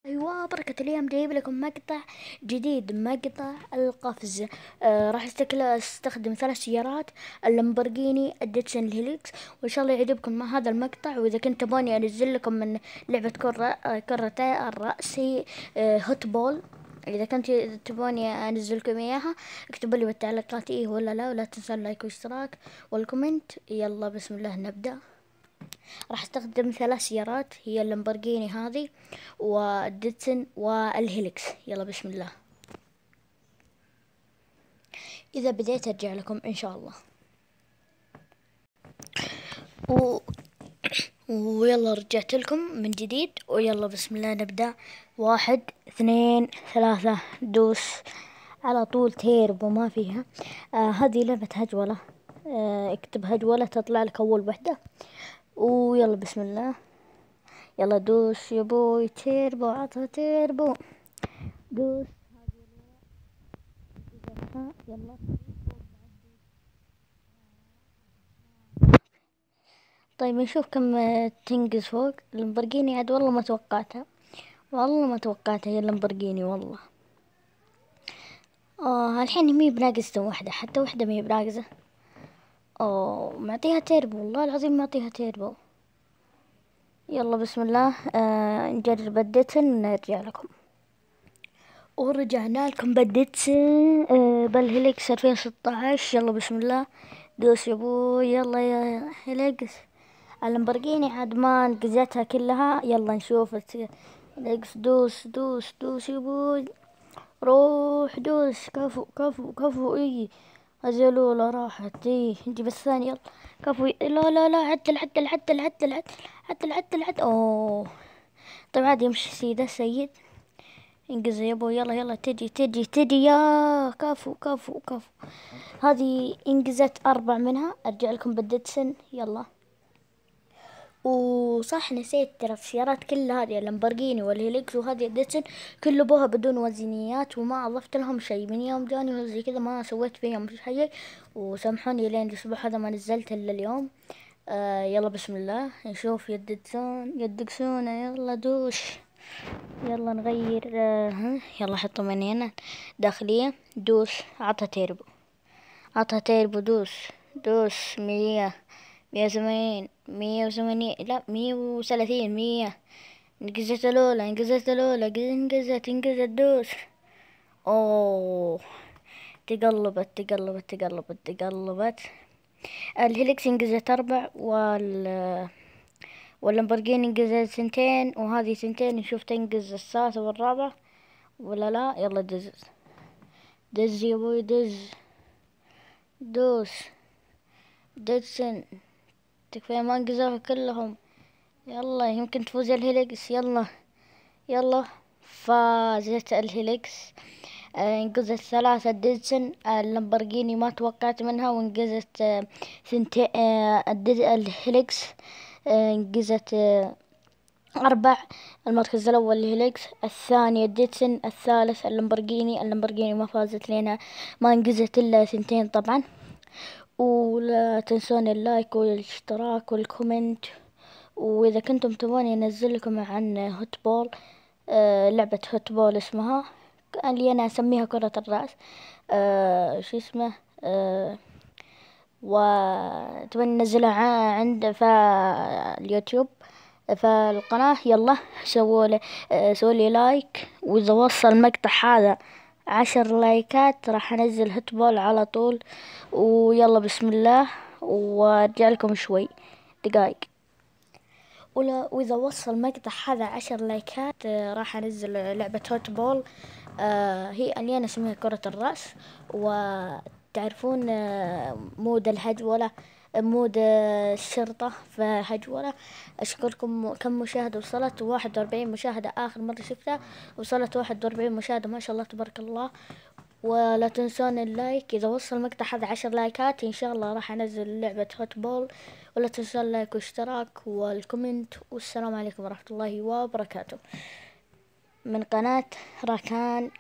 ايوه، بركة اليوم جايب لكم مقطع جديد، مقطع القفز. راح استخدم 3 سيارات: اللامبورجيني، الديتسن، الهيليكس. وان شاء الله يعجبكم مع هذا المقطع. واذا كنت تبوني انزل لكم من لعبة كرة الرأس، هوت بول، اذا كنت تبوني انزل لكم اياها اكتبوا لي بالتعليقات ايه ولا لا، ولا تنسوا اللايك والاشتراك والكومنت. يلا بسم الله نبدأ. راح استخدم 3 سيارات، هي اللامبورجيني هذه والديتسن والهيليكس. يلا بسم الله. اذا بديت ارجع لكم ان شاء الله. و... ويلا رجعت لكم من جديد، ويلا بسم الله نبدأ. 1 2 3 دوس على طول. تيربو ما فيها. هذه لعبة هجولة. اكتب هجولة تطلع لك اول وحدة. ويلا بسم الله. يلا دوس يا بوي، تيربو، عطها تيربو. دوس. يلا. طيب نشوف كم تنقز فوق اللامبورجيني. عاد والله ما توقعتها، والله ما توقعتها هي اللامبورجيني والله. الحين مي بناقزة واحدة، حتى واحدة مي بناقزة. معطيها تيربو، والله العظيم معطيها تيربو. يلا بسم الله. نجرب الديتن ونرجع لكم. ورجعنا لكم بالديتسن بالهيليكس 2016. يلا بسم الله. دوس يا ابوي، يلا يا هيليكس. اللامبورجيني عاد ما انقزتها كلها. يلا نشوف هيليكس. دوس دوس دوس يا ابوي، روح دوس. كفو كفو كفو. اي الأولى راحت. نجيب الثانية. يلا كفو. لا لا لا، عدل عدل عدل عدل عدل عدل عدل عدل. اوه طيب عادي، يمشي سيدة سيد. انقز يا ابو، يلا يلا، تجي تجي تجي. يا كفو كفو كفو. هذه انقزت 4 منها. ارجع لكم بالديتسن. يلا. وصح نسيت ترى السيارات كلها هذه اللامبورجيني والهيليكس وهذه الديتسن كل ابوها بدون وزنيات، وما اضفت لهم شيء من يوم جاني وزي كذا، ما سويت فيهم شيء. وسامحوني لين الاسبوع هذا ما نزلت الا اليوم. يلا بسم الله نشوف. يدكسون يدكسون، يلا دوش. يلا نغير. يلا حطوا من هنا داخلية. دوس. عطها تيربو، عطها تيربو. دوس دوس. 100 180 180، لا 130 100. انقزت الأولى انقزت الأولى انقزت انقزت. دوس. اوه تقلبت تقلبت تقلبت تقلبت. الهيليكس انقزت 4 واللامبورجيني انقزت 2، وهذه 2. نشوف تنقز الثالثة والرابعة ولا لا. يلا دز دز يا بوي، دز. دوس. دزن. تكفى ما انقزوها كلهم. يلا يمكن تفوز الهيليكس. يلا يلا. فازت الهيليكس. انقزت 3 ديزن. اللامبورجيني ما توقعت منها، وانقزت 2. الهيليكس انقزت 4. المركز الأول الهيليكس، الثاني الديتسن، الثالث اللامبورجيني. اللامبورجيني ما فازت لنا، ما انقزت إلا 2 طبعا. ولا تنسون اللايك والاشتراك والكومنت. وإذا كنتم تبوني أنزل لكم عن هوت بول، لعبة هوت بول اسمها، اللي أنا أسميها كرة الرأس. شو اسمه. وتبني ننزلها عند اليوتيوب فالقناة. يلا سووا لي لايك، وإذا وصل المقطع هذا 10 لايكات راح أنزل هوتبول على طول. ويلا بسم الله. وارجع لكم شوي دقايق. وإذا وصل مقطع هذا 10 لايكات راح أنزل لعبة هوت بول. هي اللي أنا اسميها كرة الرأس. وتعرفون مود الهجولة، مود الشرطة فهجولة. أشكركم. كم مشاهدة وصلت؟ 41 مشاهدة آخر مرة شفتها، وصلت 41 مشاهدة، ما شاء الله تبارك الله. ولا تنسون اللايك. إذا وصل المقطع هذا 10 لايكات إن شاء الله راح أنزل لعبة هوت بول. ولا تنسون اللايك والاشتراك والكومنت. والسلام عليكم ورحمة الله وبركاته، من قناة راكان.